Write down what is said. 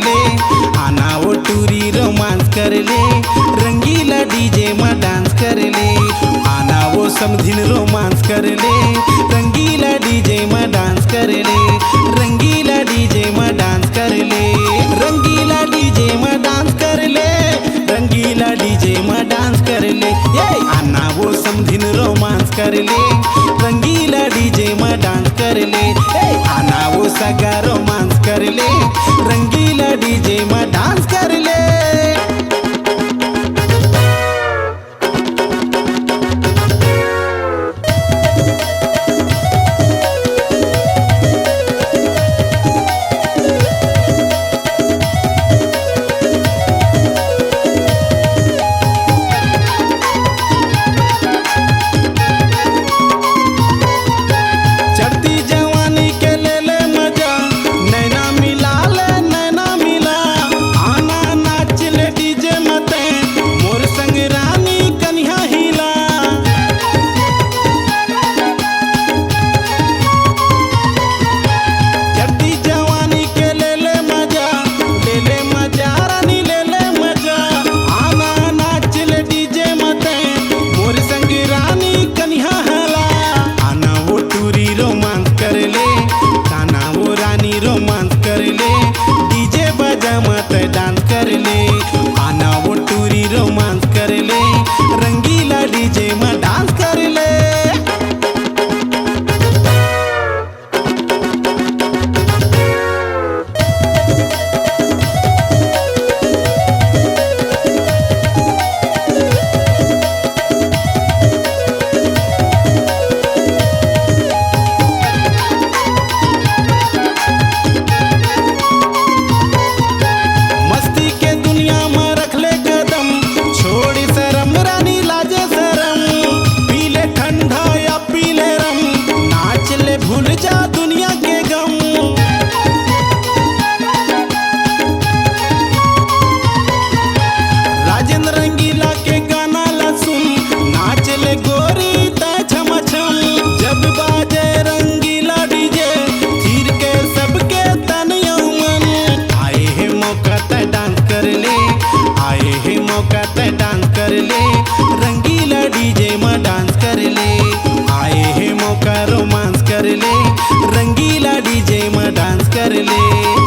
ले, आना वो टूरी रोमांस कर ले, रंगीला डीजे में डांस कर ले, आना वो समधिन रोमांस कर ले, रंगीला डीजे में डांस कर ले, रंगीला डीजे में डांस कर ले, रंगीला डीजे में डांस कर ले, रंगीला डीजे में डांस कर ले, आना वो समधिन रोमांस कर ले, रंगीला डीजे में डांस कर ले, आना वो सगा रोमांस कर ले, रंगीला डीजे में डांस कर ले। रोमांस कर ले, डीजे बजा मत डांस कर ले, आना वो टूरी रोमांस कर ले, रंगीला डीजे में डांस कर ले। डांस कर ले, रंगीला डीजे में डांस कर ले, आए हैं मौका रोमांस कर ले, रंगीला डीजे में डांस कर ले।